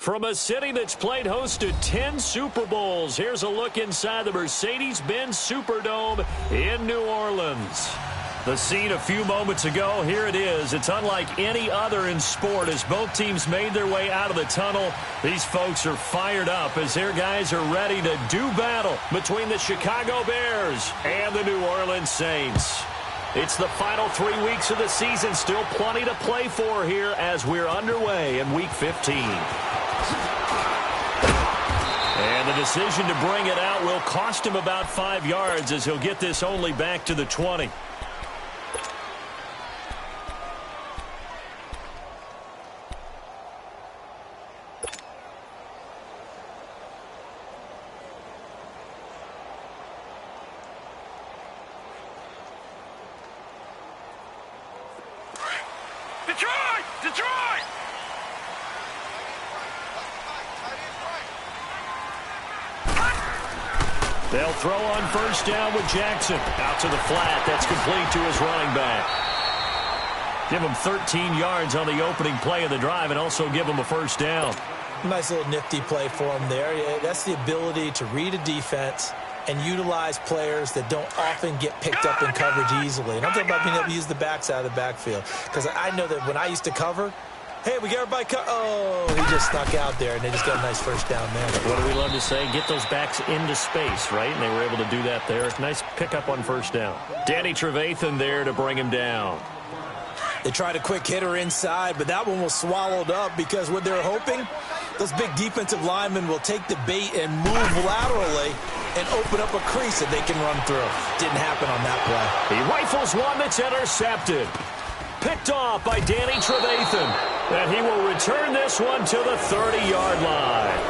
From a city that's played host to 10 Super Bowls, here's a look inside the Mercedes-Benz Superdome in New Orleans. The scene a few moments ago, here it is. It's unlike any other in sport as both teams made their way out of the tunnel. These folks are fired up as their guys are ready to do battle between the Chicago Bears and the New Orleans Saints. It's the final 3 weeks of the season, still plenty to play for here as we're underway in Week 15. And the decision to bring it out will cost him about 5 yards as he'll get this only back to the 20. They'll throw on first down with Jackson. Out to the flat. That's complete to his running back. Give him 13 yards on the opening play of the drive and also give him a first down. Nice little nifty play for him there. That's the ability to read a defense and utilize players that don't often get picked up in coverage easily. And I'm talking about being able to use the backs out of the backfield. Because I know that when I used to cover, hey, we got everybody cut. Oh, he just snuck out there, and they just got a nice first down there. What do we love to say? Get those backs into space, right? And they were able to do that there. Nice pickup on first down. Danny Trevathan there to bring him down. They tried a quick hitter inside, but that one was swallowed up because what they're hoping, those big defensive linemen will take the bait and move laterally and open up a crease that they can run through. Didn't happen on that play. He rifles one that's intercepted. Picked off by Danny Trevathan. And he will return this one to the 30-yard line.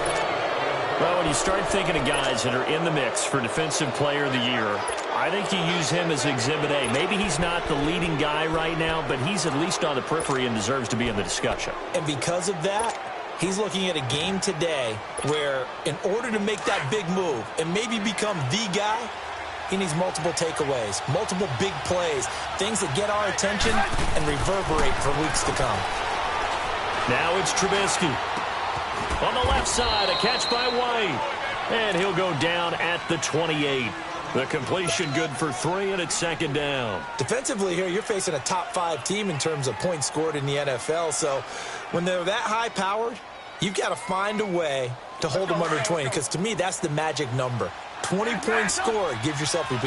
Well, when you start thinking of guys that are in the mix for Defensive Player of the Year, I think you use him as Exhibit A. Maybe he's not the leading guy right now, but he's at least on the periphery and deserves to be in the discussion. And because of that, he's looking at a game today where in order to make that big move and maybe become the guy, he needs multiple takeaways, multiple big plays, things that get our attention and reverberate for weeks to come. Now it's Trubisky. On the left side, a catch by White. And he'll go down at the 28. The completion good for 3, and it's second down. Defensively here, you're facing a top-5 team in terms of points scored in the NFL. So when they're that high-powered, you've got to find a way to hold them under 20, because to me, that's the magic number. 20-point score gives yourself you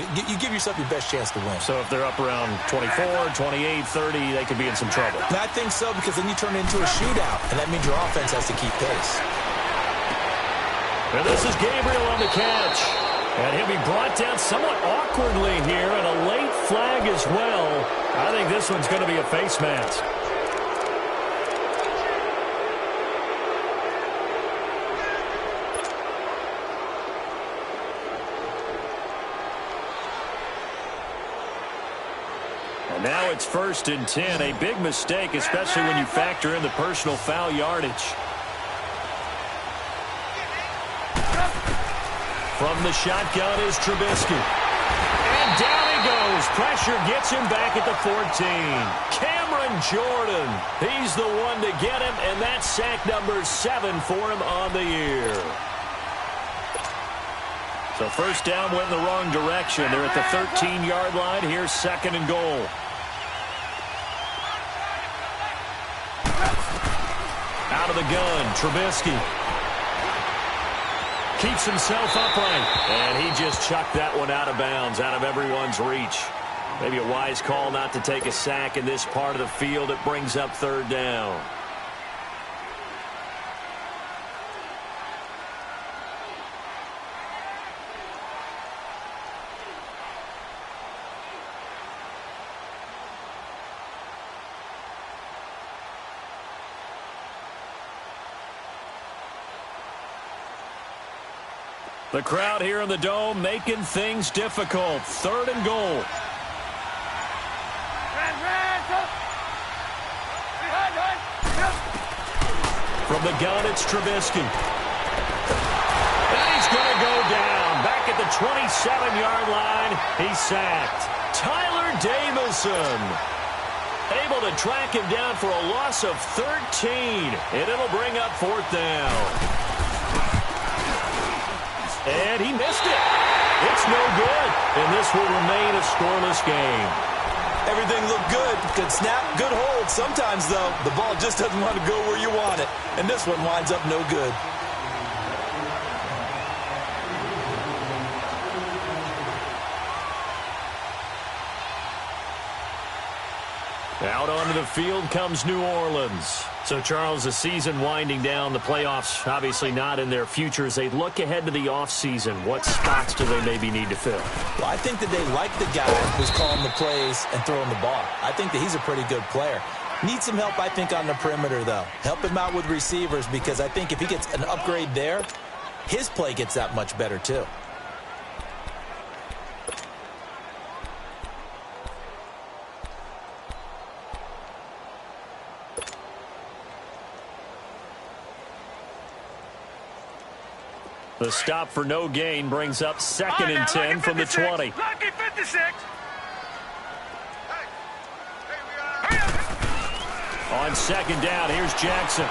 give yourself your best chance to win. So if they're up around 24, 28, 30, they could be in some trouble. And I think so, because then you turn it into a shootout, and that means your offense has to keep pace. And this is Gabriel on the catch. And he'll be brought down somewhat awkwardly here, and a late flag as well. I think this one's going to be a face mask. And now it's 1st and 10. A big mistake, especially when you factor in the personal foul yardage. From the shotgun is Trubisky. And down he goes. Pressure gets him back at the 14. Cameron Jordan. He's the one to get him, and that's sack number 7 for him on the year. So first down went in the wrong direction. They're at the 13-yard line. Here's 2nd and goal. Out of the gun, Trubisky. Keeps himself upright. And he just chucked that one out of bounds, out of everyone's reach. Maybe a wise call not to take a sack in this part of the field. It brings up 3rd down. The crowd here in the Dome making things difficult. 3rd and goal. From the gun, it's Trubisky. And he's going to go down. Back at the 27-yard line, he's sacked. Tyler Davison. Able to track him down for a loss of 13, and it'll bring up 4th down. And he missed it. It's no good, and this will remain a scoreless game. Everything looked good. Good snap, good hold. Sometimes, though, the ball just doesn't want to go where you want it, and this one winds up no good. Out onto the field comes New Orleans. So, Charles, the season winding down, the playoffs obviously not in their future. As they look ahead to the offseason, what spots do they maybe need to fill? Well, I think that they like the guy who's calling the plays and throwing the ball. I think that he's a pretty good player. Needs some help, I think, on the perimeter, though. Help him out with receivers, because I think if he gets an upgrade there, his play gets that much better, too. The stop for no gain brings up 2nd and 10 from the 20. Lucky 56. On 2nd down, here's Jackson.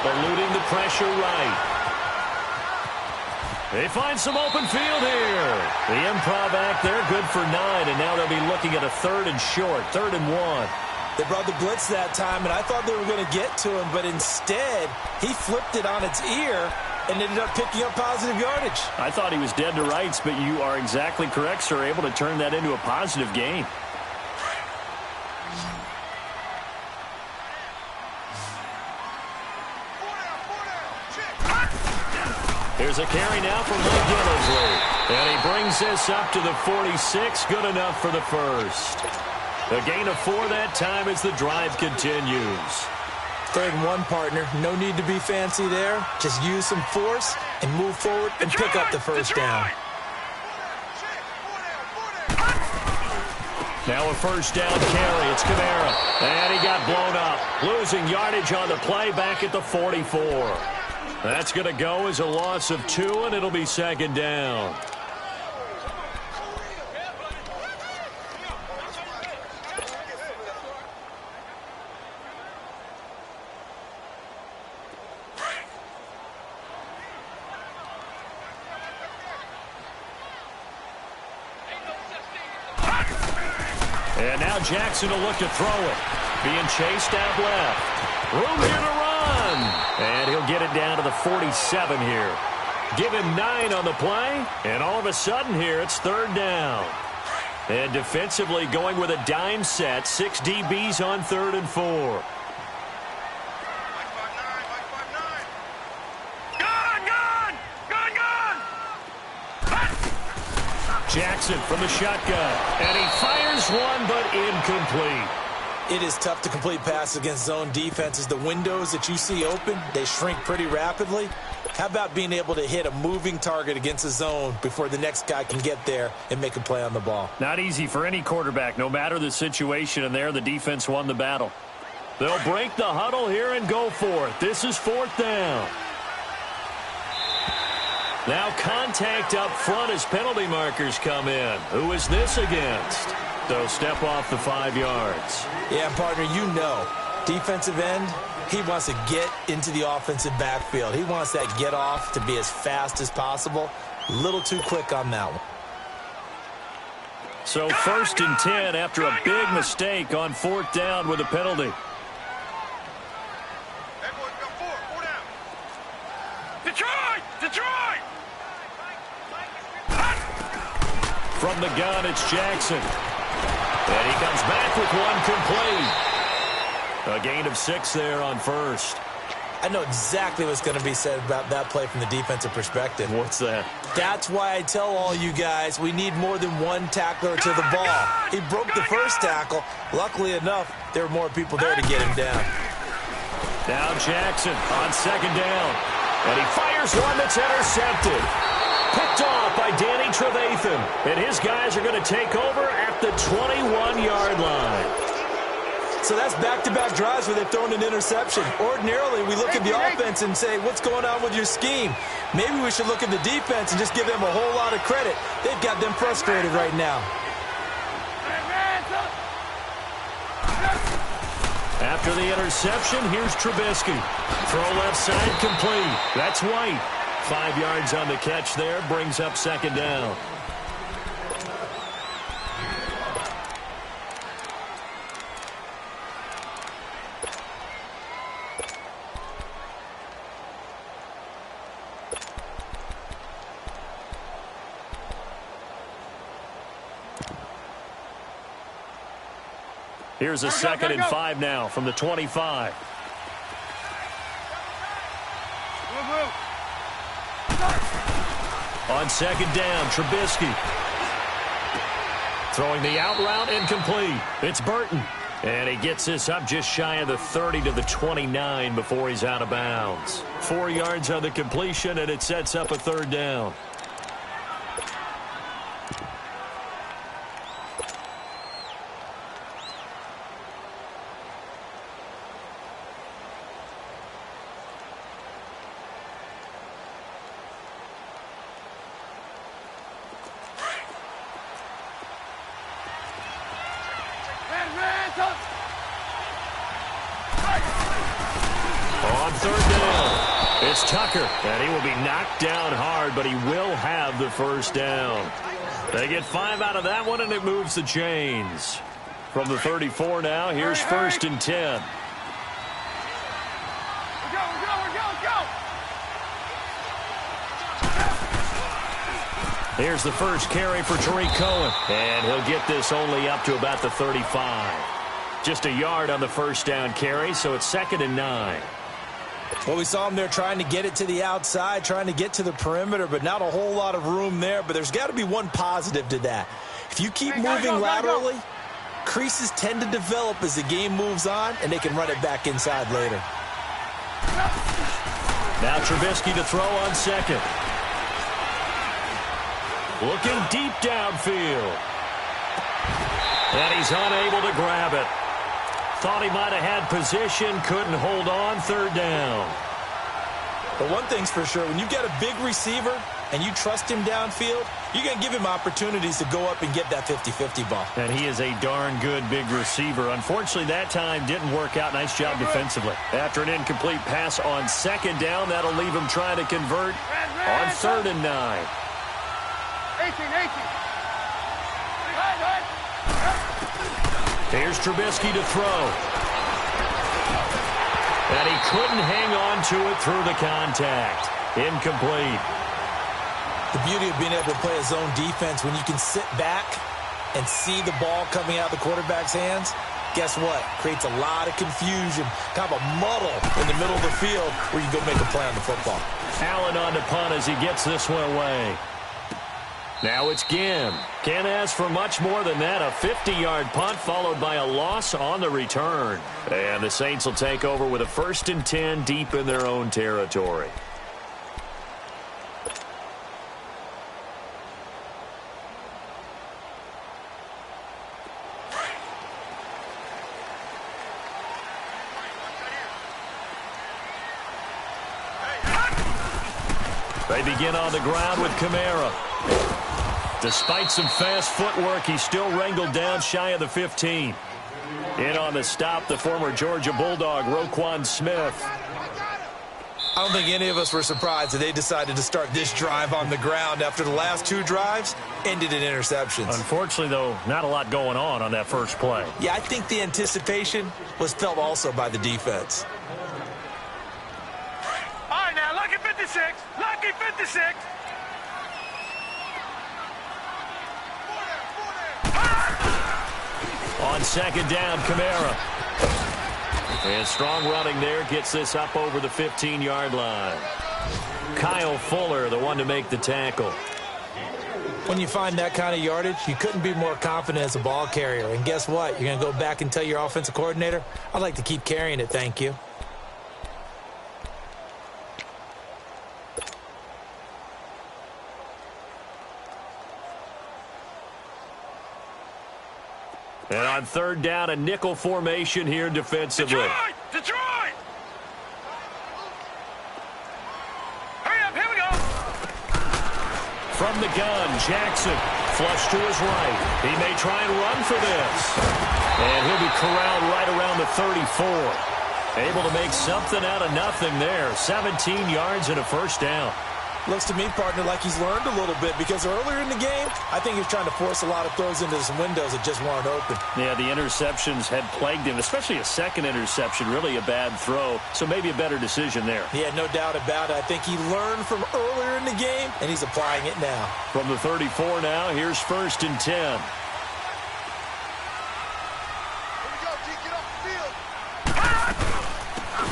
Eluding the pressure right. They find some open field here. The improv act there, good for 9, and now they'll be looking at a 3rd and short, 3rd and 1. They brought the blitz that time, and I thought they were going to get to him, but instead, he flipped it on its ear and ended up picking up positive yardage. I thought he was dead to rights, but you are exactly correct, sir. Able to turn that into a positive gain. Here's a carry now from Mike Gillisley. And he brings this up to the 46. Good enough for the first. A gain of 4 that time as the drive continues. 3rd and 1, partner. No need to be fancy there. Just use some force and move forward and pick up the first down. Now a first down carry. It's Kamara. And he got blown up. Losing yardage on the play back at the 44. That's going to go as a loss of 2, and it'll be 2nd down. And now Jackson will look to throw it. Being chased out left. Room here to run. And he'll get it down to the 47 here. Give him 9 on the play. And all of a sudden here, it's 3rd down. And defensively going with a dime set. 6 DBs on 3rd and 4. Jackson from the shotgun. And he fires one, but incomplete. It is tough to complete passes against zone defenses. The windows that you see open, they shrink pretty rapidly. How about being able to hit a moving target against a zone before the next guy can get there and make a play on the ball? Not easy for any quarterback, no matter the situation, and there the defense won the battle. They'll break the huddle here and go for it. This is 4th down. Now contact up front as penalty markers come in. Who is this against? They'll step off the 5 yards. Yeah, partner, you know, defensive end, he wants to get into the offensive backfield. He wants that get off to be as fast as possible. A little too quick on that one. So 1st and 10 after a big mistake on 4th down with a penalty. Detroit! From the gun, it's Jackson. And he comes back with one complete. A gain of 6 there on 1st. I know exactly what's going to be said about that play from the defensive perspective. What's that? That's why I tell all you guys we need more than one tackler to the ball. He broke the first tackle. Luckily enough, there were more people there to get him down. Now Jackson on 2nd down. And he fires one that's intercepted. Picked off by Danny Trevathan. And his guys are going to take over at the 21-yard line. So that's back-to-back drives where they've thrown an interception. Ordinarily, we look at the offense and say, what's going on with your scheme? Maybe we should look at the defense and just give them a whole lot of credit. They've got them frustrated right now. After the interception, here's Trubisky. Throw left side complete. That's White. 5 yards on the catch there, brings up second down. Here's a 2nd and 5 now from the 25. On second down, Trubisky. Throwing the out route incomplete. It's Burton. And he gets this up just shy of the 30 to the 29 before he's out of bounds. 4 yards on the completion, and it sets up a 3rd down. On 3rd down, it's Tucker, and he will be knocked down hard, but he will have the 1st down. They get 5 out of that one, and it moves the chains. From the 34 now, here's 1st and 10. Here's the first carry for Tariq Cohen, and he'll get this only up to about the 35. Just a yard on the 1st down carry, so it's 2nd and 9. Well, we saw him there trying to get it to the outside, trying to get to the perimeter, but not a whole lot of room there. But there's got to be one positive to that. If you keep moving laterally, creases tend to develop as the game moves on, and they can run it back inside later. Now Trubisky to throw on 2nd. Looking deep downfield. And he's unable to grab it. Thought he might have had position, couldn't hold on, 3rd down. But one thing's for sure, when you've got a big receiver and you trust him downfield, you're going to give him opportunities to go up and get that 50-50 ball. And he is a darn good big receiver. Unfortunately, that time didn't work out. Nice job defensively. After an incomplete pass on 2nd down, that'll leave him trying to convert on 3rd and 9. 18. Here's Trubisky to throw. And he couldn't hang on to it through the contact. Incomplete. The beauty of being able to play a zone defense when you can sit back and see the ball coming out of the quarterback's hands, guess what? Creates a lot of confusion, kind of a muddle in the middle of the field where you go make a play on the football. Allen on the punt as he gets this one away. Now it's Ginn. Can't ask for much more than that. A 50-yard punt followed by a loss on the return. And the Saints will take over with a 1st and 10 deep in their own territory. They begin on the ground with Kamara. Despite some fast footwork, he's still wrangled down shy of the 15. In on the stop, the former Georgia Bulldog, Roquan Smith. I don't think any of us were surprised that they decided to start this drive on the ground after the last 2 drives ended in interceptions. Unfortunately, though, not a lot going on that first play. Yeah, I think the anticipation was felt also by the defense. All right, now, lucky 56. Lucky 56. On 2nd down, Kamara. And strong running there gets this up over the 15-yard line. Kyle Fuller, the one to make the tackle. When you find that kind of yardage, you couldn't be more confident as a ball carrier. And guess what? You're going to go back and tell your offensive coordinator, I'd like to keep carrying it, thank you. And on 3rd down, a nickel formation here defensively. Detroit! Hurry up, here we go! From the gun, Jackson flush to his right. He may try and run for this. And he'll be corralled right around the 34. Able to make something out of nothing there. 17 yards and a first down. Looks to me, partner, like he's learned a little bit because earlier in the game, I think he was trying to force a lot of throws into some windows that just weren't open. Yeah, the interceptions had plagued him, especially a second interception, really a bad throw. So maybe a better decision there. Yeah, no doubt about it. I think he learned from earlier in the game, and he's applying it now. From the 34 now, here's 1st and 10.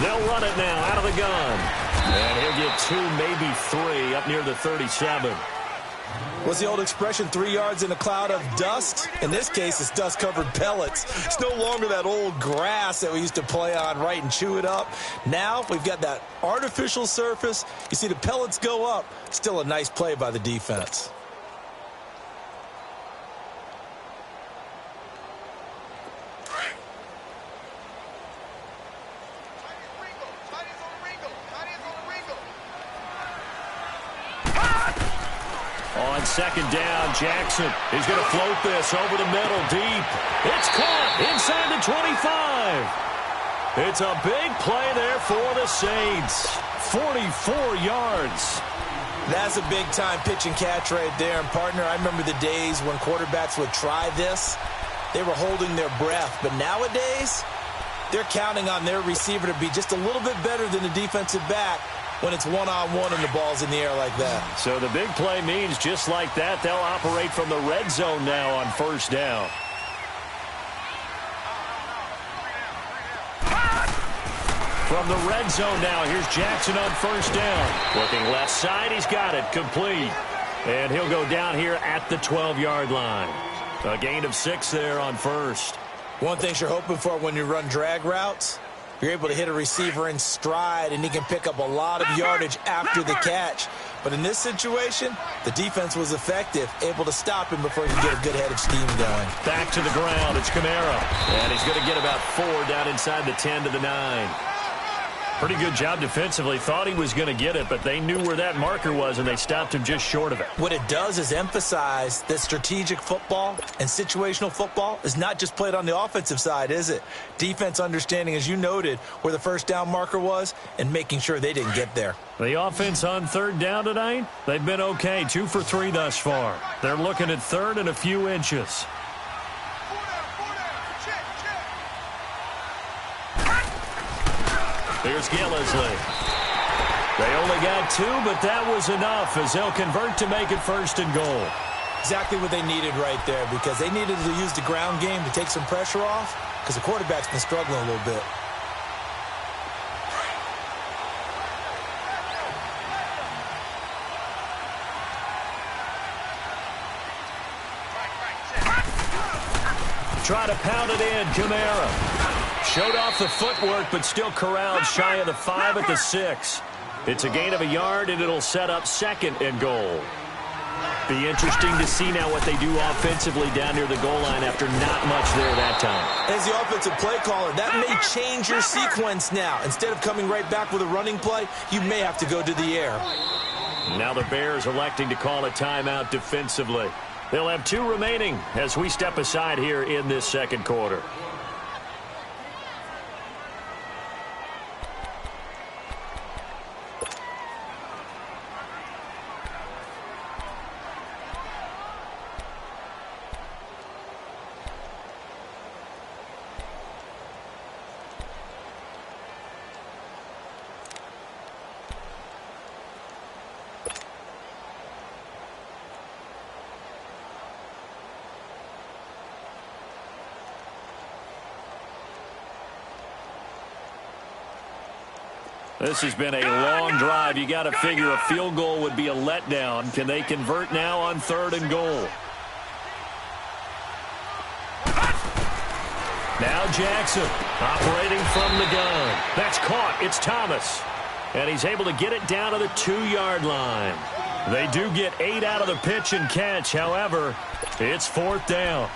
They'll run it now out of the gun. And he'll get 2, maybe 3 up near the 37. What's the old expression, 3 yards in a cloud of dust? In this case, it's dust-covered pellets. It's no longer that old grass that we used to play on, right, and chew it up. Now we've got that artificial surface. You see the pellets go up. Still a nice play by the defense. On 2nd down, Jackson is going to float this over the middle deep. It's caught inside the 25. It's a big play there for the Saints. 44 yards. That's a big-time pitch and catch right there. And, partner, I remember the days when quarterbacks would try this. They were holding their breath. But nowadays, they're counting on their receiver to be just a little bit better than the defensive back when it's one-on-one and the ball's in the air like that. So the big play means just like that, they'll operate from the red zone now on 1st down. From the red zone now, here's Jackson on 1st down. Looking left side, he's got it, complete. And he'll go down here at the 12-yard line. A gain of 6 there on 1st. One thing you're hoping for when you run drag routes, you're able to hit a receiver in stride, and he can pick up a lot of yardage after the catch. But in this situation, the defense was effective, able to stop him before he could get a good head of steam going. Back to the ground, it's Kamara. And he's going to get about 4 down inside the 10 to the 9. Pretty good job defensively. Thought he was going to get it, but they knew where that marker was, and they stopped him just short of it. What it does is emphasize that strategic football and situational football is not just played on the offensive side, is it? Defense understanding, as you noted, where the 1st down marker was and making sure they didn't get there. The offense on 3rd down tonight, they've been okay. 2 for 3 thus far. They're looking at 3rd and a few inches. Here's Gillisley. They only got 2, but that was enough as they'll convert to make it 1st and goal. Exactly what they needed right there, because they needed to use the ground game to take some pressure off, because the quarterback's been struggling a little bit. Try to pound it in, Kamara. Showed off the footwork, but still corralled shy of the 5 at the 6. It's a gain of a yard, and it'll set up 2nd and goal. Be interesting to see now what they do offensively down near the goal line after not much there that time. As the offensive play caller, that may change your sequence now. Instead of coming right back with a running play, you may have to go to the air. Now the Bears electing to call a timeout defensively. They'll have 2 remaining as we step aside here in this 2nd quarter. This has been a long drive. You got to figure a field goal would be a letdown. Can they convert now on 3rd and goal? Now Jackson operating from the gun. That's caught. It's Thomas. And he's able to get it down to the 2-yard line. They do get 8 out of the pitch and catch. However, it's 4th down.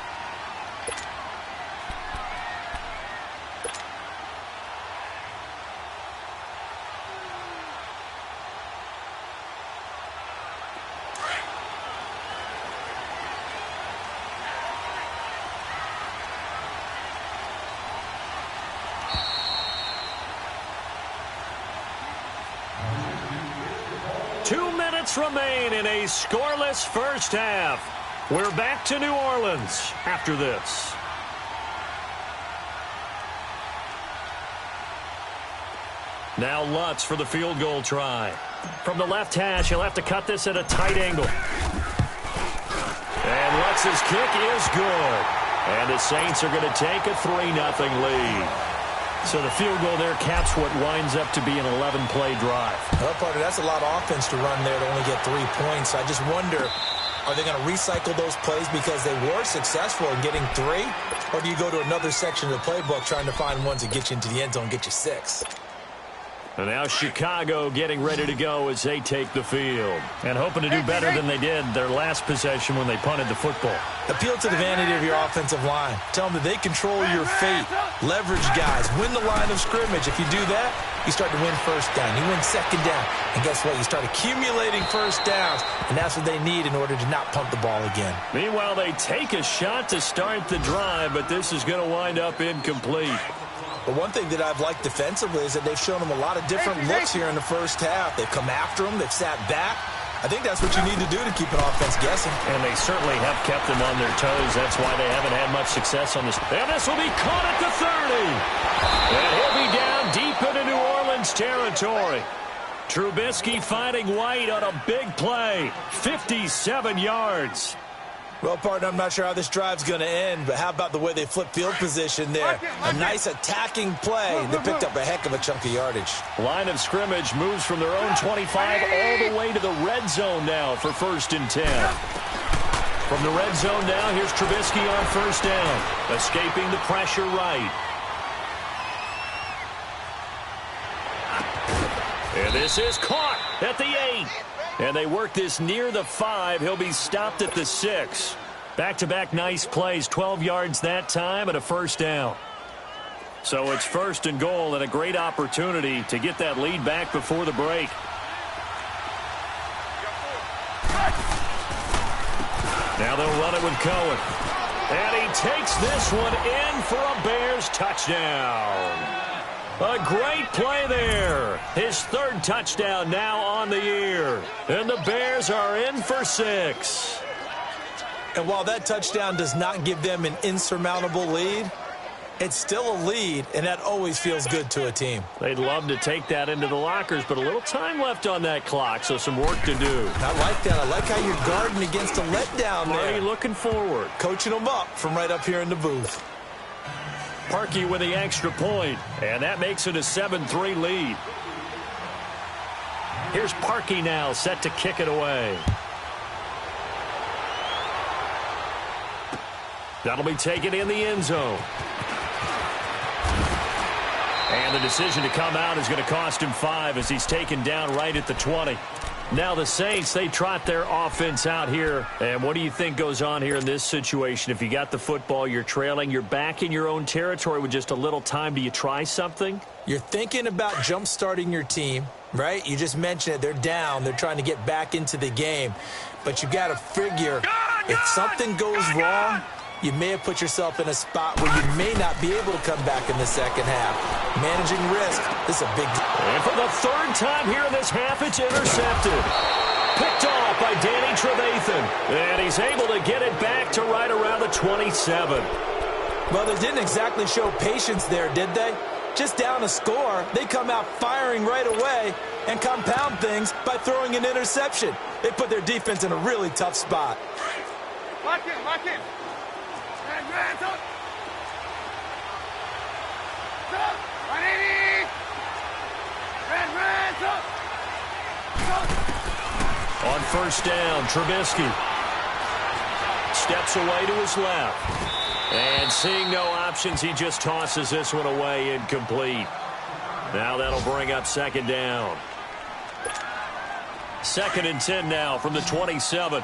minutes remain in a scoreless first half. We're back to New Orleans after this. Now Lutz for the field goal try. From the left hash, he'll have to cut this at a tight angle. And Lutz's kick is good. And the Saints are going to take a 3-0 lead. So the field goal there caps what winds up to be an 11-play drive. Well, partner, that's a lot of offense to run there to only get 3 points. I just wonder, are they going to recycle those plays because they were successful in getting 3? Or do you go to another section of the playbook trying to find ones that get you into the end zone and get you 6? And now Chicago getting ready to go as they take the field. And hoping to do better than they did their last possession when they punted the football. Appeal to the vanity of your offensive line. Tell them that they control your fate. Leverage guys. Win the line of scrimmage. If you do that, you start to win first down. You win second down. And guess what? You start accumulating first downs. And that's what they need in order to not punt the ball again. Meanwhile, they take a shot to start the drive, but this is going to wind up incomplete. But one thing that I've liked defensively is that they've shown them a lot of different looks here in the first half. They've come after them. They've sat back. I think that's what you need to do to keep an offense guessing. And they certainly have kept them on their toes. That's why they haven't had much success on this. And this will be caught at the 30. And he'll be down deep into New Orleans territory. Trubisky finding White on a big play. 57 yards. Well, partner, I'm not sure how this drive's going to end, but how about the way they flip field position there? A nice attacking play. They picked up a heck of a chunk of yardage. Line of scrimmage moves from their own 25 all the way to the red zone now for 1st and 10. From the red zone now, here's Trubisky on 1st down. Escaping the pressure right. And this is caught at the 8. And they work this near the 5. He'll be stopped at the 6. Back-to-back nice plays. 12 yards that time and a 1st down. So it's 1st and goal and a great opportunity to get that lead back before the break. Now they'll run it with Cohen. And he takes this one in for a Bears touchdown. A great play there. His 3rd touchdown now on the year. And the Bears are in for 6. And while that touchdown does not give them an insurmountable lead, it's still a lead, and that always feels good to a team. They'd love to take that into the lockers, but a little time left on that clock, so some work to do. I like that. I like how you're guarding against a letdown there. Already looking forward. Coaching them up from right up here in the booth. Parkey with the extra point, and that makes it a 7-3 lead. Here's Parkey now, set to kick it away. That'll be taken in the end zone. And the decision to come out is going to cost him 5 as he's taken down right at the 20. Now the Saints, they trot their offense out here. And what do you think goes on here in this situation? If you got the football, you're trailing, you're back in your own territory with just a little time. Do you try something? You're thinking about jump-starting your team, right? You just mentioned it. They're down. They're trying to get back into the game. But you got to figure if something goes wrong, you may have put yourself in a spot where you may not be able to come back in the second half. Managing risk, this is a big deal. And for the 3rd time here in this half, it's intercepted. Picked off by Danny Trevathan. And he's able to get it back to right around the 27. Well, they didn't exactly show patience there, did they? Just down a score, they come out firing right away and compound things by throwing an interception. They put their defense in a really tough spot. Lock in, lock in. Hands up. Stop. 180. Hands up. On 1st down, Trubisky steps away to his left. And seeing no options, he just tosses this one away incomplete. Now that'll bring up 2nd down. 2nd and 10 now from the 27.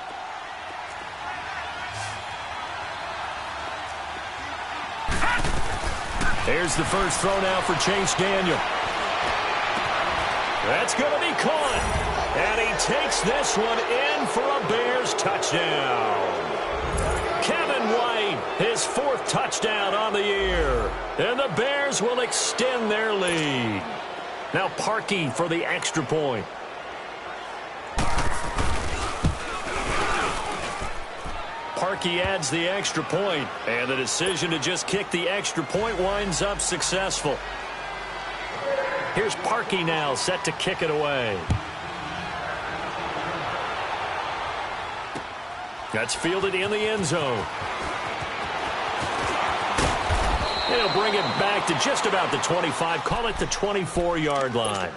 Here's the first throw now for Chase Daniel. That's going to be caught. And he takes this one in for a Bears touchdown. Kevin White, his 4th touchdown on the year. And the Bears will extend their lead. Now Parkey for the extra point. Parkey adds the extra point, and the decision to just kick the extra point winds up successful. Here's Parkey now, set to kick it away. That's fielded in the end zone. They'll bring it back to just about the 25. Call it the 24-yard line.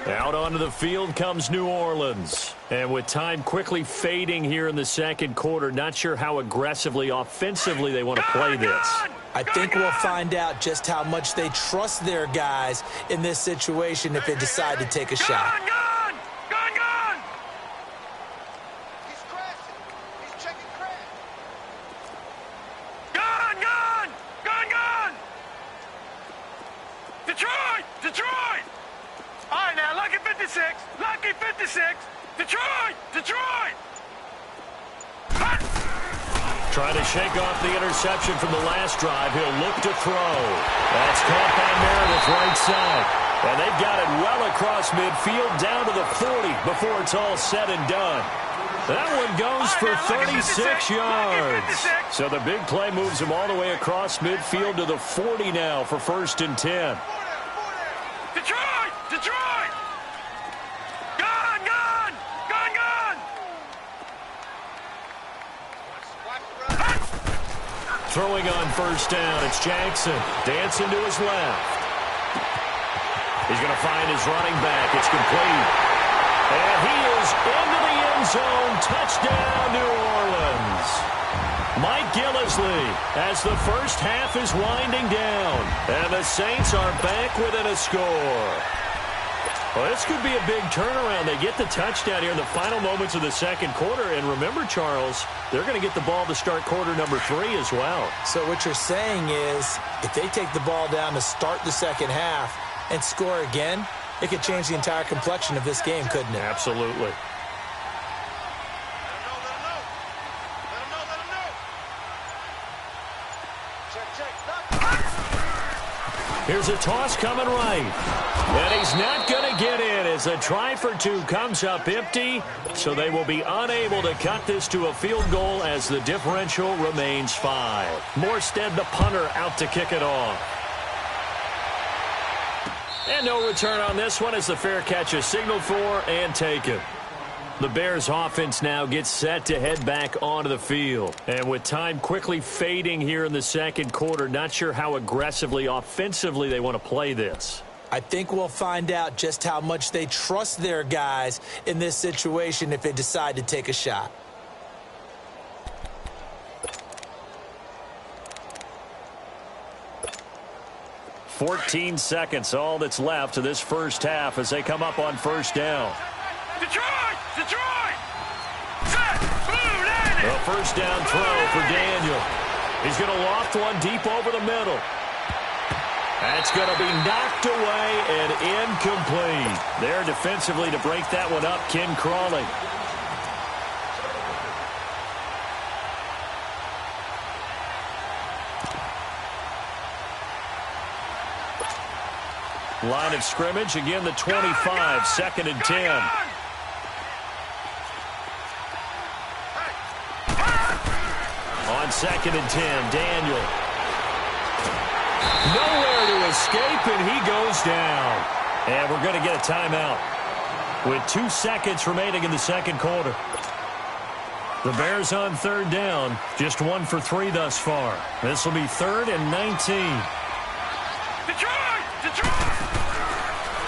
Out onto the field comes New Orleans. And with time quickly fading here in the second quarter, not sure how aggressively, offensively they want to play this. I think we'll find out just how much they trust their guys in this situation if they decide to take a shot. Detroit! All right, now, lucky 56. Lucky 56. Detroit! Trying to shake off the interception from the last drive. He'll look to throw. That's caught by Meredith right side. And they've got it well across midfield down to the 40 before it's all said and done. That one goes for 36 yards. So the big play moves him all the way across midfield to the 40 now for 1st and 10. Detroit! Gun! Throwing on 1st down, it's Jackson. Dancing to his left. He's going to find his running back. It's complete. And he is into the end zone. Touchdown, New Orleans. Mike Gillislee as the first half is winding down. And the Saints are back within a score. Well, this could be a big turnaround. They get the touchdown here in the final moments of the second quarter. And remember, Charles, they're going to get the ball to start quarter number 3 as well. So what you're saying is if they take the ball down to start the second half and score again, it could change the entire complexion of this game, couldn't it? Absolutely. Here's a toss coming right. And he's not going to get in as a try for 2 comes up empty. So they will be unable to cut this to a field goal as the differential remains 5. Morstead, the punter, out to kick it off. And no return on this one as the fair catch is signaled for and taken. The Bears offense now gets set to head back onto the field. And with time quickly fading here in the second quarter, not sure how aggressively, offensively they want to play this. I think we'll find out just how much they trust their guys in this situation if they decide to take a shot. "14 seconds, all that's left to this first half as they come up on 1st down. Detroit! Set! Blue landing! A 1st down throw for Daniel. He's going to loft one deep over the middle. That's going to be knocked away and incomplete. There defensively to break that one up, Ken Crawley. Line of scrimmage, again the 25, 2nd and 10. On 2nd and 10, Daniel. Nowhere to escape, and he goes down. And we're going to get a timeout with 2 seconds remaining in the second quarter. The Bears on 3rd down, just 1 for 3 thus far. This will be 3rd and 19. Detroit!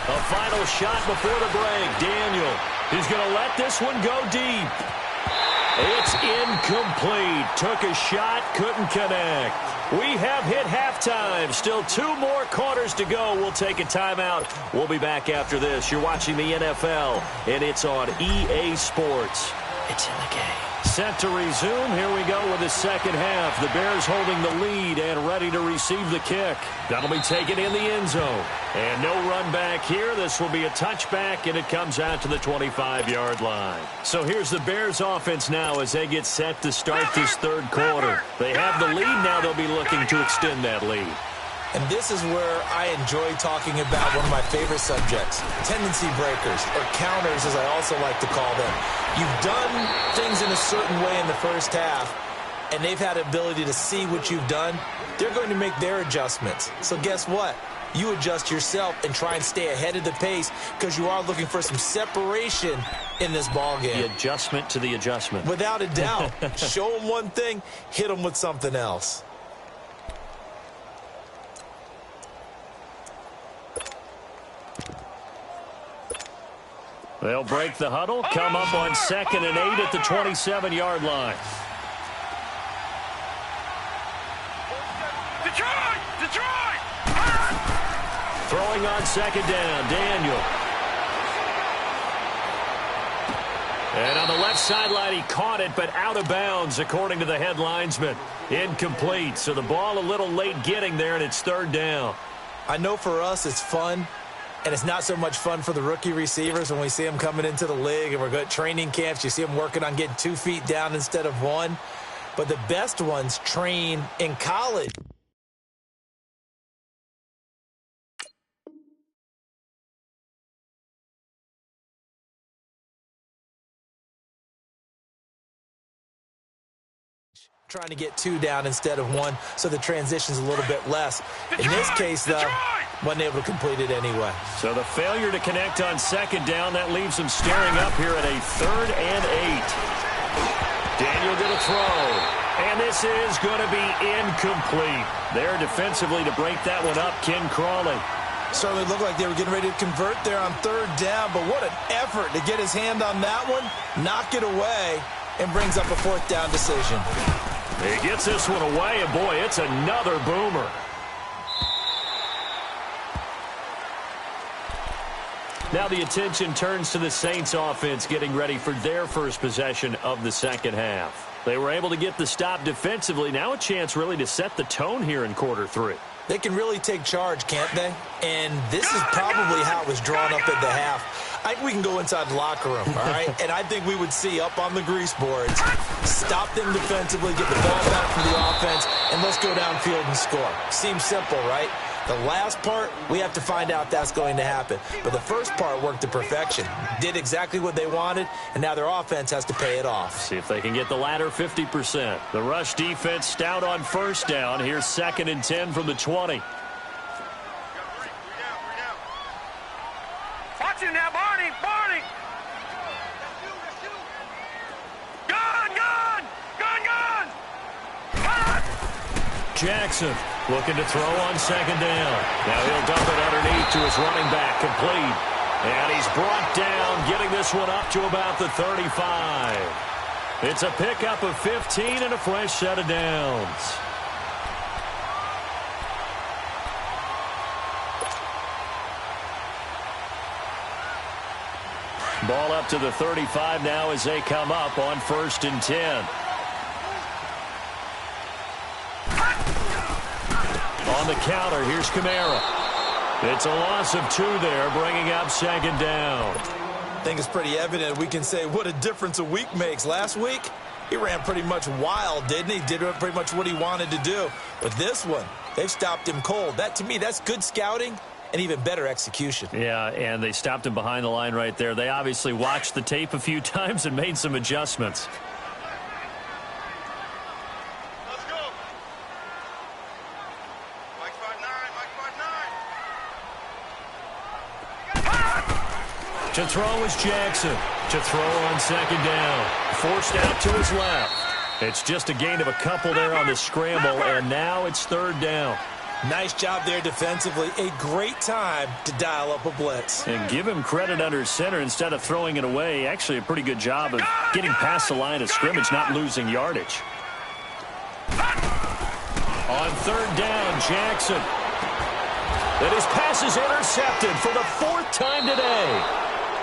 A final shot before the break. Daniel, he's going to let this one go deep. It's incomplete. Took a shot, couldn't connect. We have hit halftime. Still 2 more quarters to go. We'll take a timeout. We'll be back after this. You're watching the NFL, and it's on EA Sports. It's in the game. Set to resume. Here we go with the second half. The Bears holding the lead and ready to receive the kick. That'll be taken in the end zone. And no run back here. This will be a touchback, and it comes out to the 25-yard line. So here's the Bears offense now as they get set to start this third quarter. They have the lead. Now they'll be looking to extend that lead. And this is where I enjoy talking about one of my favorite subjects, tendency breakers, or counters as I also like to call them. You've done things in a certain way in the first half, and they've had the ability to see what you've done, they're going to make their adjustments. So guess what? You adjust yourself and try and stay ahead of the pace because you are looking for some separation in this ball game. The adjustment to the adjustment. Without a doubt. Show them one thing, hit them with something else. They'll break the huddle, come up on 2nd and 8 at the 27-yard line. Detroit! Throwing on 2nd down, Daniel. And on the left sideline, he caught it, but out of bounds, according to the head linesman. Incomplete, so the ball a little late getting there, and it's 3rd down. I know for us it's fun, and it's not so much fun for the rookie receivers when we see them coming into the league and we're good training camps. You see them working on getting 2 feet down instead of 1. But the best ones train in college. Trying to get 2 down instead of 1, so the transition's a little bit less. In this case, though, wasn't able to complete it anyway. So the failure to connect on 2nd down, that leaves him staring up here at a 3rd and 8. Daniel gonna throw, and this is going to be incomplete. There defensively to break that one up, Ken Crawley. Certainly looked like they were getting ready to convert there on 3rd down, but what an effort to get his hand on that one, knock it away, and brings up a 4th down decision. He gets this one away, and boy, it's another boomer. Now the attention turns to the Saints offense getting ready for their first possession of the 2nd half. They were able to get the stop defensively. Now a chance really to set the tone here in quarter 3. They can really take charge, can't they? And this is probably how it was drawn up at the half. I think we can go inside the locker room, all right? And I think we would see up on the grease boards, stop them defensively, get the ball back from the offense, and let's go downfield and score. Seems simple, right? The last part, we have to find out that's going to happen. But the first part worked to perfection. Did exactly what they wanted, and now their offense has to pay it off. See if they can get the latter 50%. The rush defense stout on 1st down. Here's 2nd and 10 from the 20. Watch him now, Barney! Gone! Jackson looking to throw on 2nd down. Now he'll dump it underneath to his running back, complete. And he's brought down, getting this one up to about the 35. It's a pickup of 15 and a fresh set of downs. Ball up to the 35 now as they come up on 1st and 10. On the counter, here's Kamara. It's a loss of 2 there, bringing up 2nd down. I think it's pretty evident. We can say what a difference a week makes. Last week, he ran pretty much wild, didn't he? Did pretty much what he wanted to do. But this one, they've stopped him cold. That, to me, that's good scouting and even better execution. Yeah, and they stopped him behind the line right there. They obviously watched the tape a few times and made some adjustments. Let's go! Mike 5'9", To throw is Jackson. To throw on 2nd down. Forced out to his left. It's just a gain of a couple there on the scramble, and now it's 3rd down. Nice job there defensively. A great time to dial up a blitz. And give him credit under center instead of throwing it away. Actually a pretty good job of getting past the line of scrimmage, not losing yardage. On 3rd down, Jackson. And his pass is intercepted for the 4th time today.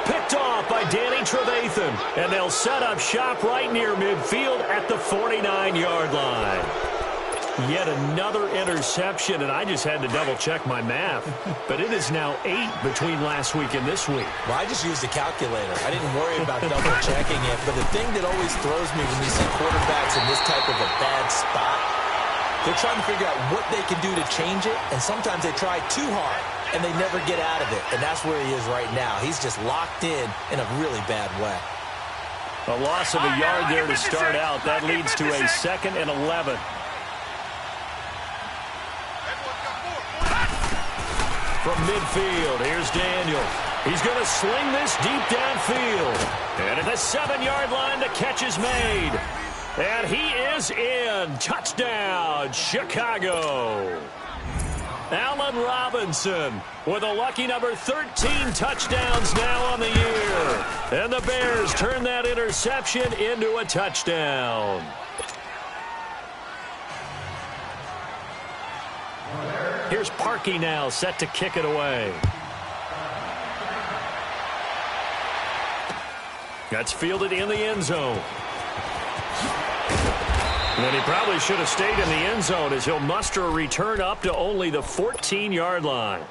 Picked off by Danny Trevathan. And they'll set up shop right near midfield at the 49-yard line. Yet another interception, and I just had to double-check my math. But it is now 8 between last week and this week. Well, I just used a calculator. I didn't worry about double-checking it. But the thing that always throws me when you see quarterbacks in this type of a bad spot, they're trying to figure out what they can do to change it, and sometimes they try too hard, and they never get out of it. And that's where he is right now. He's just locked in a really bad way. A loss of a yard there to start out. That leads to a 2nd and 11. From midfield, here's Daniel. He's going to sling this deep downfield. And at the 7-yard line, the catch is made. And he is in. Touchdown, Chicago. Allen Robinson with a lucky number 13 touchdowns now on the year. And the Bears turn that interception into a touchdown. Here's Parkey now, set to kick it away. That's fielded in the end zone. And he probably should have stayed in the end zone as he'll muster a return up to only the 14-yard line.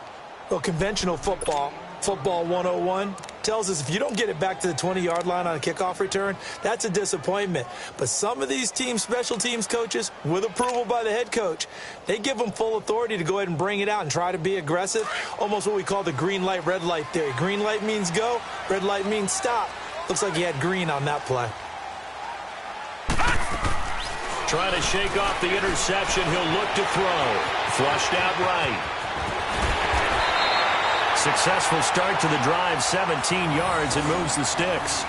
Well, conventional football 101, tells us if you don't get it back to the 20-yard line on a kickoff return, that's a disappointment. But some of these teams, special teams coaches, with approval by the head coach, they give them full authority to go ahead and bring it out and try to be aggressive, almost what we call the green light, red light theory. Green light means go, red light means stop. Looks like he had green on that play. Trying to shake off the interception. He'll look to throw. Flushed out right. Successful start to the drive, 17 yards, and moves the sticks.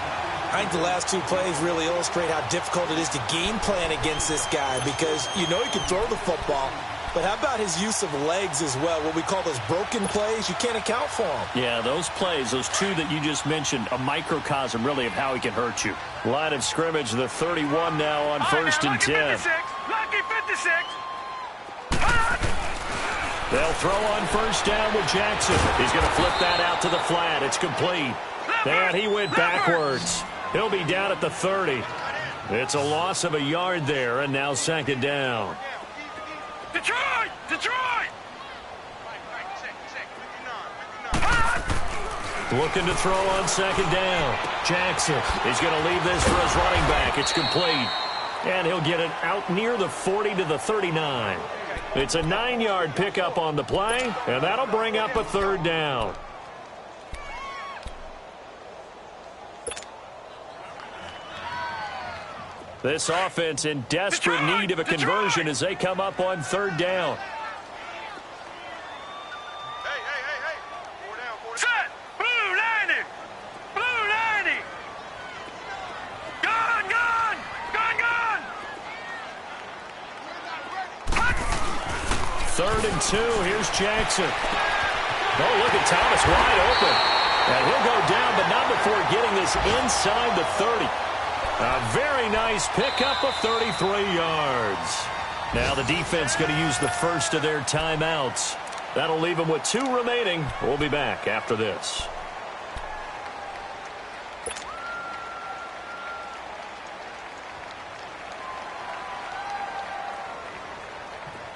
I think the last two plays really illustrate how difficult it is to game plan against this guy because you know he can throw the football, but how about his use of legs as well? What we call those broken plays, you can't account for them. Yeah, those plays, those two that you just mentioned, a microcosm really of how he can hurt you. Line of scrimmage, the 31 now on 1st and 10. Lucky 56. They'll throw on 1st down with Jackson. He's going to flip that out to the flat. It's complete. And he went backwards. He'll be down at the 30. It's a loss of a yard there, and now 2nd down. Detroit! Detroit! Looking to throw on 2nd down. Jackson is going to leave this for his running back. It's complete. And he'll get it out near the 40 to the 39. It's a 9-yard pickup on the play, and that'll bring up a 3rd down. This offense in desperate need of a conversion as they come up on 3rd down. Hey. 4 down. Set! Blue 90! Blue 90! Gone! 3rd and 2. Here's Jackson. Oh, look at Thomas wide open. And he'll go down, but not before getting this inside the 30. A very nice pickup of 33 yards. Now the defense going to use the first of their timeouts. That'll leave them with 2 remaining. We'll be back after this.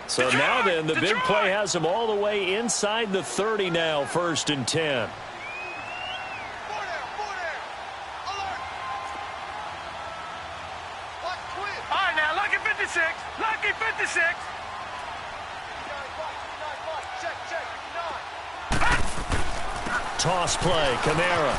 So now then, the big play has them all the way inside the 30 now, 1st and 10. 4 down. Alert! All right, now, lucky 56. Lucky 56. Toss play, Kamara.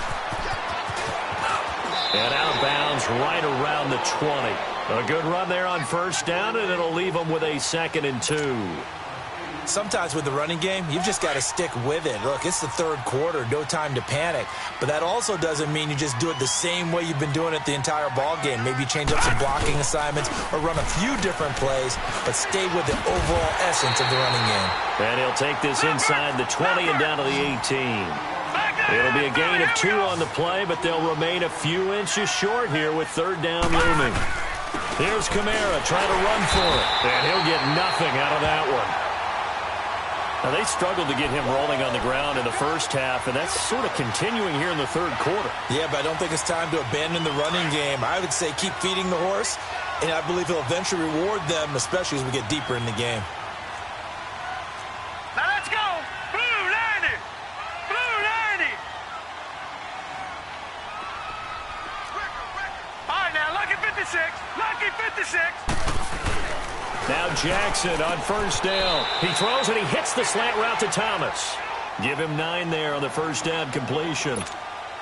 And out of bounds right around the 20. A good run there on 1st down, and it'll leave them with a 2nd and 2. Sometimes with the running game, you've just got to stick with it. Look, it's the 3rd quarter, no time to panic. But that also doesn't mean you just do it the same way you've been doing it the entire ball game. Maybe change up some blocking assignments or run a few different plays, but stay with the overall essence of the running game. And he'll take this inside the 20 and down to the 18. It'll be a gain of 2 on the play, but they'll remain a few inches short here with 3rd down looming. Here's Kamara trying to run for it, and he'll get nothing out of that one. Now, they struggled to get him rolling on the ground in the first half, and that's sort of continuing here in the 3rd quarter. Yeah, but I don't think it's time to abandon the running game. I would say keep feeding the horse, and I believe he'll eventually reward them, especially as we get deeper in the game. Now let's go! Blue 90! Blue 90! All right, now, lucky 56. Lucky 56. Now Jackson on 1st down. He throws and he hits the slant route to Thomas. Give him 9 there on the 1st down completion.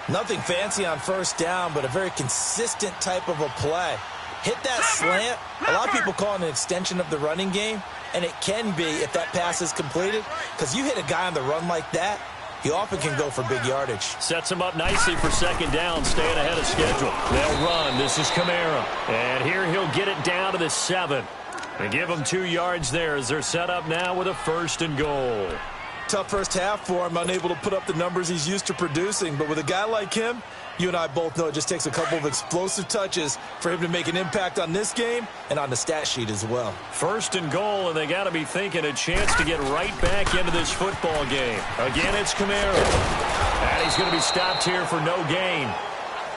Nothing fancy on first down, but a very consistent type of a play. Hit that slant. A lot of people call it an extension of the running game, and it can be if that pass is completed, because you hit a guy on the run like that, he often can go for big yardage. Sets him up nicely for second down, staying ahead of schedule. They'll run. This is Kamara. And here he'll get it down to the 7. And give him 2 yards there as they're set up now with a 1st and goal. Tough first half for him, unable to put up the numbers he's used to producing. But with a guy like him, you and I both know it just takes a couple of explosive touches for him to make an impact on this game and on the stat sheet as well. 1st and goal, and they got to be thinking a chance to get right back into this football game. Again, it's Kamara. And he's going to be stopped here for no gain.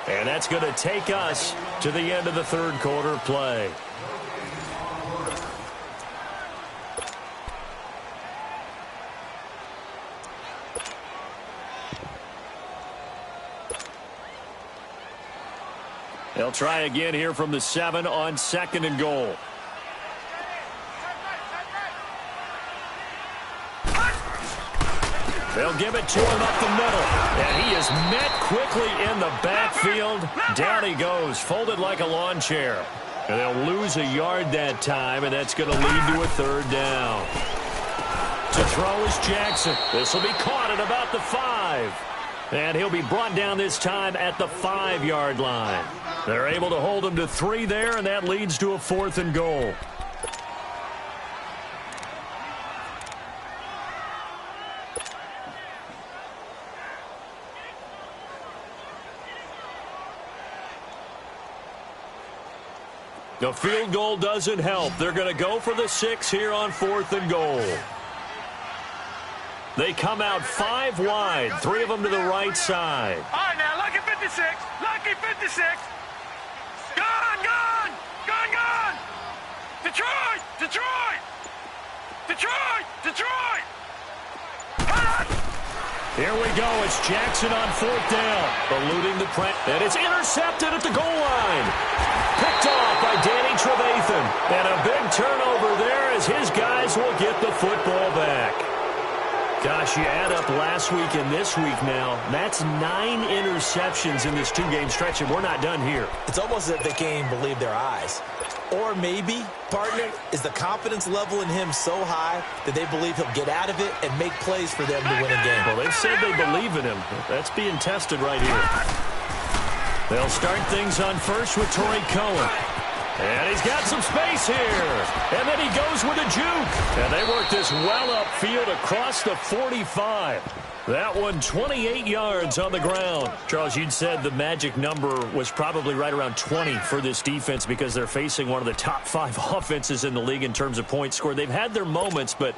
And that's going to take us to the end of the 3rd quarter play. They'll try again here from the 7 on 2nd and goal. They'll give it to him up the middle. And he is met quickly in the backfield. Down he goes, folded like a lawn chair. And they'll lose a yard that time, and that's going to lead to a 3rd down. To throw is Jackson. This will be caught at about the 5. And he'll be brought down this time at the 5-yard line. They're able to hold him to 3 there, and that leads to a 4th and goal. The field goal doesn't help. They're going to go for the 6 here on 4th and goal. They come out 5 wide, 3 of them to the right side. All right, now, lucky 56. Lucky 56. Gone, gone. Gone, gone. Detroit. Detroit. Detroit. Detroit. Here we go. It's Jackson on 4th down. Eluding the press. And it's intercepted at the goal line. Picked off by Danny Trevathan. And a big turnover there as his guys will get the football back. Gosh, you add up last week and this week now, that's 9 interceptions in this 2-game stretch, and we're not done here. It's almost as if they can't even believe their eyes. Or maybe, partner, is the confidence level in him so high that they believe he'll get out of it and make plays for them to win a game. Well, they've said they believe in him. That's being tested right here. They'll start things on first with Torrey Cohen. And he's got some space here. And then he goes with a juke. And they work this well upfield across the 45. That one 28 yards on the ground. Charles, you'd said the magic number was probably right around 20 for this defense because they're facing one of the top 5 offenses in the league in terms of points scored. They've had their moments, but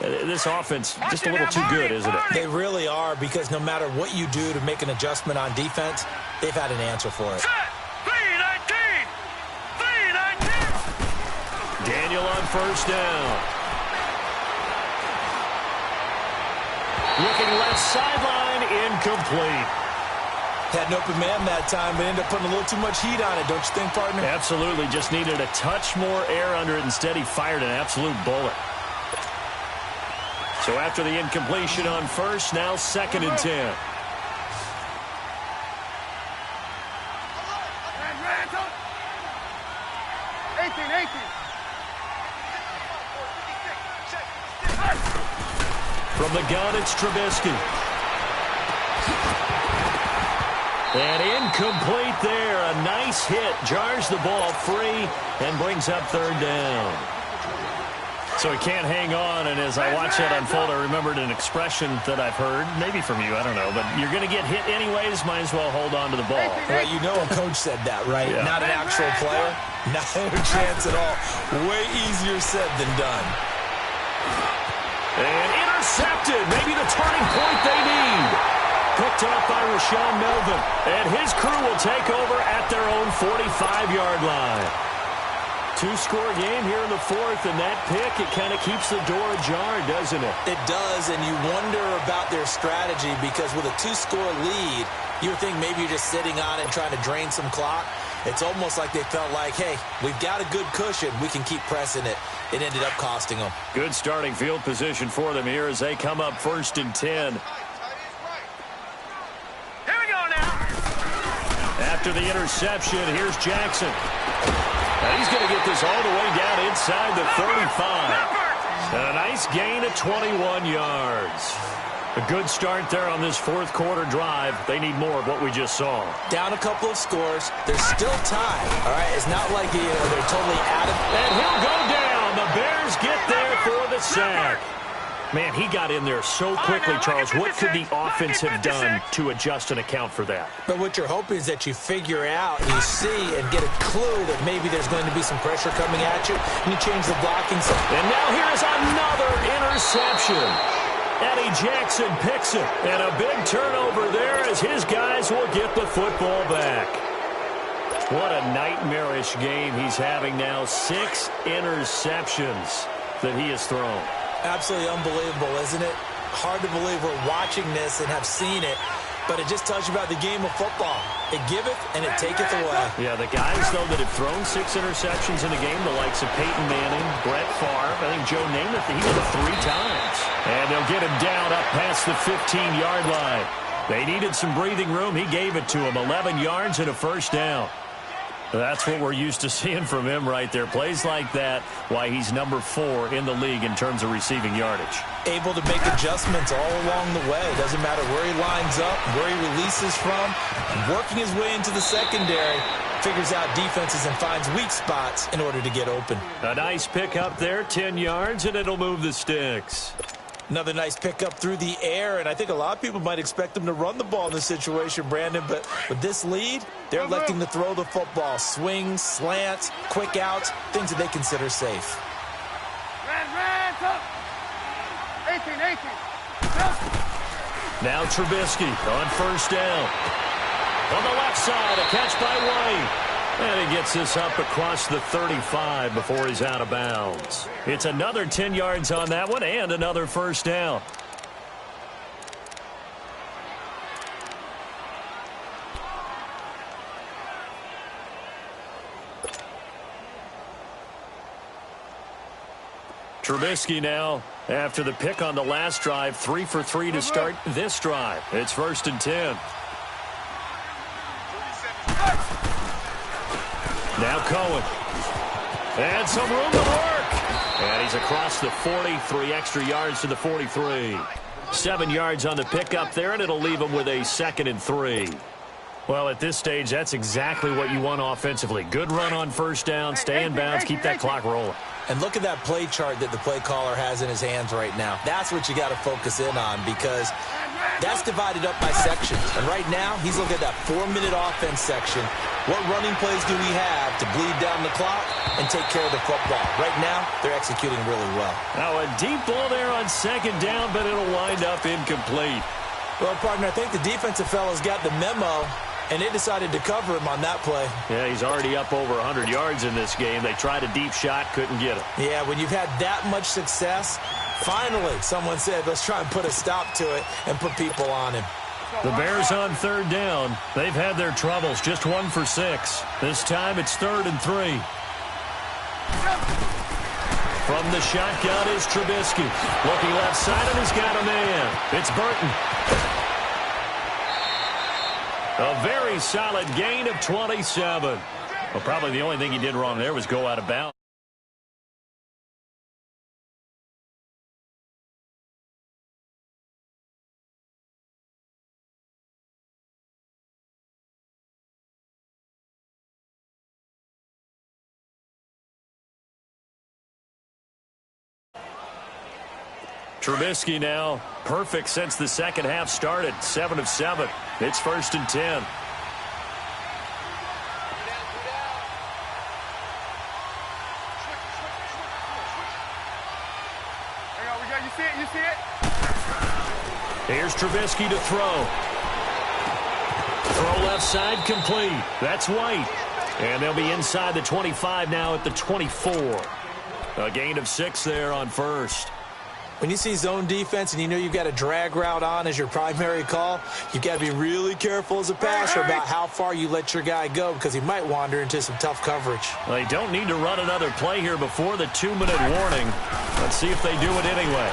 this offense just a little too good, isn't it? They really are, because no matter what you do to make an adjustment on defense, they've had an answer for it. Daniel on first down. Looking left sideline, incomplete. Had an open man that time, but ended up putting a little too much heat on it, don't you think, partner? Absolutely. Just needed a touch more air under it. Instead, he fired an absolute bullet. So after the incompletion on first, now 2nd and 10. From the gun, it's Trubisky. And incomplete there. A nice hit. Jars the ball free and brings up 3rd down. So he can't hang on, and as I watch that unfold, I remembered an expression that I've heard, maybe from you, I don't know, but you're going to get hit anyways, might as well hold on to the ball. Well, you know a coach said that, right? Yeah. Not an actual player. Not a chance at all. Way easier said than done. And intercepted. Maybe the turning point they need. Picked up by Rashawn Melvin. And his crew will take over at their own 45-yard line. 2-score game here in the 4th, and that pick, it kind of keeps the door ajar, doesn't it? It does, and you wonder about their strategy, because with a 2-score lead, you would think maybe you're just sitting on it and trying to drain some clock. It's almost like they felt like, hey, we've got a good cushion. We can keep pressing it. It ended up costing them. Good starting field position for them here as they come up 1st and 10. Here we go now. after the interception. Here's Jackson. Now he's going to get this all the way down inside the 35. And a nice gain of 21 yards. A good start there on this fourth quarter drive. They need more of what we just saw. Down a couple of scores. There's still time. All right, it's not like they're totally out of it. And he'll go down. The Bears get there for the sack. Man, he got in there so quickly, Charles. What could the offense have done to adjust and account for that? But what you're hoping is that you figure out, you see, and get a clue that maybe there's going to be some pressure coming at you, and you change the blocking. And now here's another interception. Eddie Jackson picks it, and a big turnover there as his guys will get the football back. What a nightmarish game he's having now. 6 interceptions that he has thrown. Absolutely unbelievable, isn't it? Hard to believe we're watching this and have seen it, but it just tells you about the game of football. It giveth and it taketh away. Yeah, the guys, though, that have thrown 6 interceptions in a game, the likes of Peyton Manning, Brett Favre, I think Joe Namath, he did it 3 times. And they'll get him down up past the 15-yard line. They needed some breathing room. He gave it to them. 11 yards and a first down. That's what we're used to seeing from him right there. Plays like that, why he's number 4 in the league in terms of receiving yardage. Able to make adjustments all along the way. Doesn't matter where he lines up, where he releases from. Working his way into the secondary, figures out defenses and finds weak spots in order to get open. A nice pick up there, 10 yards, and it'll move the sticks. Another nice pickup through the air, and I think a lot of people might expect them to run the ball in this situation, Brandon, but with this lead, they're electing to throw the football. Swings, slants, quick outs, things that they consider safe. Ran, up. 18. Now Trubisky on first down. On the left side, a catch by White. And he gets this up across the 35 before he's out of bounds. It's another 10 yards on that one and another first down. Trubisky now, after the pick on the last drive, 3 for 3 to start this drive. It's 1st and 10. Now Cohen. And some room to work. And he's across the 43 extra yards to the 43. 7 yards on the pickup there, and it'll leave him with a 2nd and 3. Well, at this stage, that's exactly what you want offensively. Good run on first down, stay in bounds, keep that clock rolling. And look at that play chart that the play caller has in his hands right now. That's what you got to focus in on, because that's divided up by sections. And right now, he's looking at that 4-minute offense section. What running plays do we have to bleed down the clock and take care of the football? Right now, they're executing really well. Now a deep ball there on 2nd down, but it'll wind up incomplete. Well, partner, I think the defensive fellas got the memo, and they decided to cover him on that play. Yeah, he's already up over 100 yards in this game. They tried a deep shot, couldn't get it. Yeah, when you've had that much success, finally someone said, let's try and put a stop to it and put people on him. The Bears on 3rd down. They've had their troubles, just 1 for 6. This time it's 3rd and 3. From the shotgun is Trubisky. Looking left side, and he's got a man. It's Burton. A very solid gain of 27. Well, probably the only thing he did wrong there was go out of bounds. Trubisky now, perfect since the second half started. 7 of 7. It's 1st and 10. You see it? Here's Trubisky to throw. Throw left side complete. That's White. And they'll be inside the 25 now at the 24. A gain of 6 there on first. When you see zone defense and you know you've got a drag route on as your primary call, you've got to be really careful as a passer about how far you let your guy go, because he might wander into some tough coverage. They don't need to run another play here before the 2-minute warning. Let's see if they do it anyway.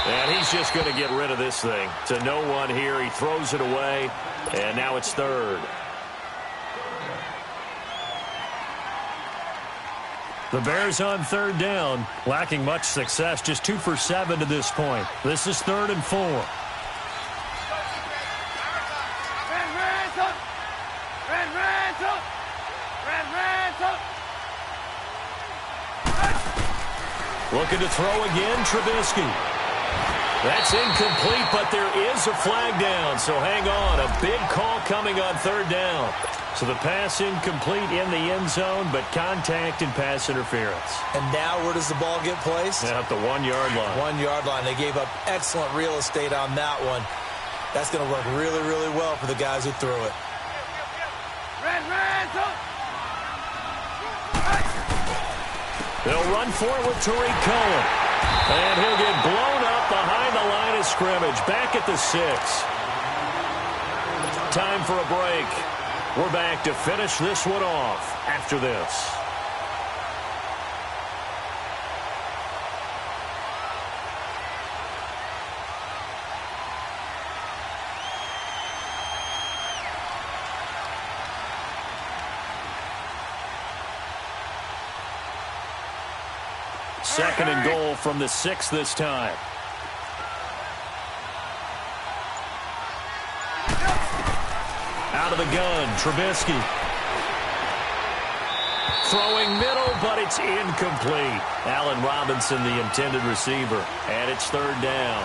And he's just going to get rid of this thing. To no one here. He throws it away. And now it's third. The Bears on third down. Lacking much success. Just 2 for 7 to this point. This is 3rd and 4. Looking to throw again, Trubisky. That's incomplete, but there is a flag down, so hang on. A big call coming on third down. So the pass incomplete in the end zone, but contact and pass interference. And now where does the ball get placed? At the 1-yard line. 1-yard line. They gave up excellent real estate on that one. That's going to work really, really well for the guys who threw it. They'll run for it with Tariq Cohen. And he'll get blown up behind the line of scrimmage. Back at the 6. Time for a break. We're back to finish this one off after this. Second and goal from the 6 this time. Out of the gun, Trubisky. Throwing middle, but it's incomplete. Allen Robinson, the intended receiver. And it's third down.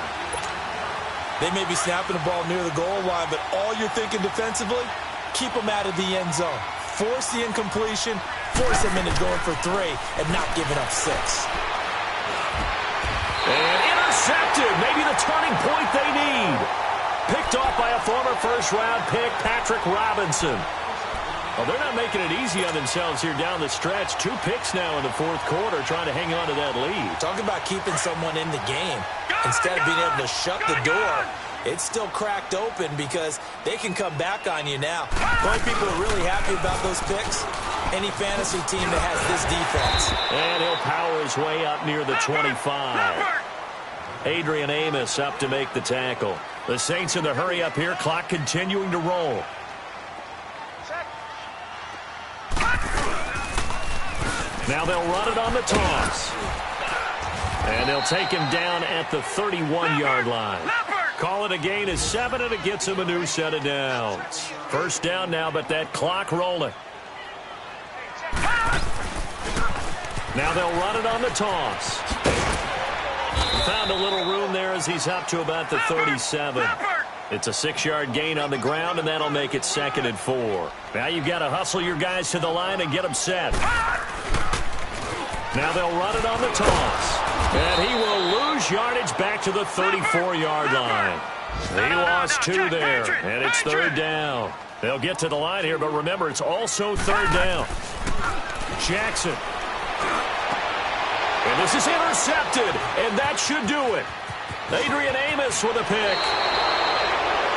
They may be snapping the ball near the goal line, but all you're thinking defensively, keep them out of the end zone. Force the incompletion, force them into going for 3, and not giving up 6. And intercepted. Maybe the turning point they need. Picked off by a former first-round pick, Patrick Robinson. Well, they're not making it easy on themselves here down the stretch. 2 picks now in the 4th quarter, trying to hang on to that lead. Talk about keeping someone in the game. Instead of being able to shut the door, it's still cracked open because they can come back on you now. The only people are really happy about those picks, any fantasy team that has this defense. And he'll power his way up near the 25. Adrian Amos up to make the tackle. The Saints in the hurry up here, clock continuing to roll. Now they'll run it on the toss. And they'll take him down at the 31-yard line. Call it a gain of 7, and it gets him a new set of downs. First down now, but that clock rolling. Now they'll run it on the toss. Found a little room there as he's up to about the 37. It's a 6-yard gain on the ground, and that'll make it 2nd and 4. Now you've got to hustle your guys to the line and get them set. Now they'll run it on the toss. And he will lose yardage back to the 34-yard line. He lost 2 there, and it's third down. They'll get to the line here, but remember, it's also third down. Jackson. And this is intercepted, and that should do it. Adrian Amos with a pick.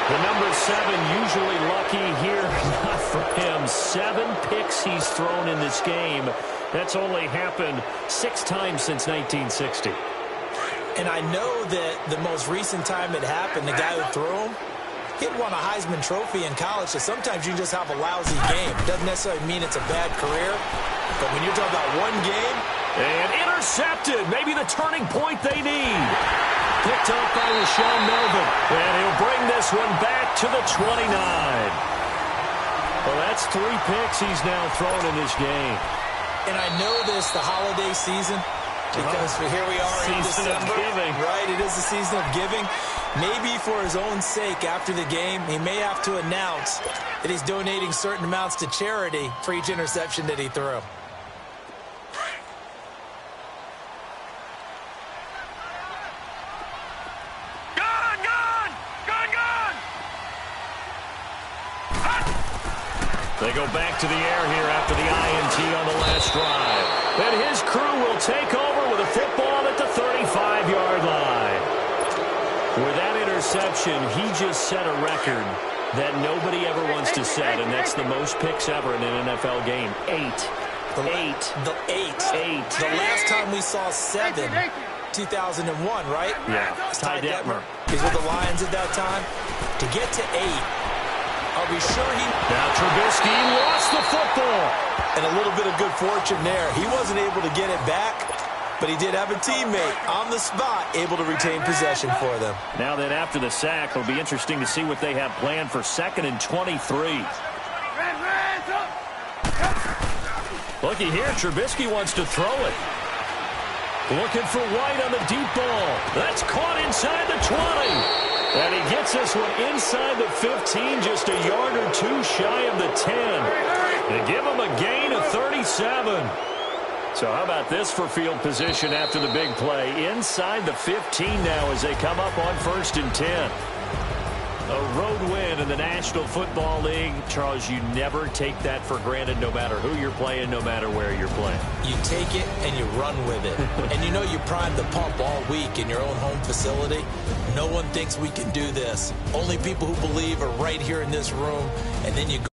The number 7 usually lucky here. Not for him. 7 picks he's thrown in this game. That's only happened 6 times since 1960. And I know that the most recent time it happened, the guy who threw him, he had won a Heisman Trophy in college, so sometimes you just have a lousy game. It doesn't necessarily mean it's a bad career, but when you're talking about one game. And intercepted, maybe the turning point they need. Picked up by Rashawn Melvin, and he'll bring this one back to the 29. Well, that's 3 picks he's now thrown in this game. And I know this, the holiday season, because here we are in December. Season of giving. Right, it is the season of giving. Maybe for his own sake after the game, he may have to announce that he's donating certain amounts to charity for each interception that he threw. They go back to the air here after the INT on the last drive. And his crew will take over with a football at the 35-yard line. With that interception, he just set a record that nobody ever wants to set, and that's the most picks ever in an NFL game. 8. The last time we saw 7 2001, right? Yeah, Ty Detmer. He's with the Lions at that time. To get to 8, are we sure he... Now Trubisky lost the football. And a little bit of good fortune there. He wasn't able to get it back, but he did have a teammate on the spot able to retain possession for them. Now then, after the sack, it'll be interesting to see what they have planned for 2nd and 23. Looky here, Trubisky wants to throw it. Looking for White on the deep ball. That's caught inside the 20. And he gets this one inside the 15, just a yard or two shy of the 10. They give him a gain of 37. So how about this for field position after the big play? Inside the 15 now as they come up on 1st and 10. A road win in the National Football League. Charles, you never take that for granted no matter who you're playing, no matter where you're playing. You take it and you run with it. And you know you primed the pump all week in your own home facility. No one thinks we can do this. Only people who believe are right here in this room. And then you go.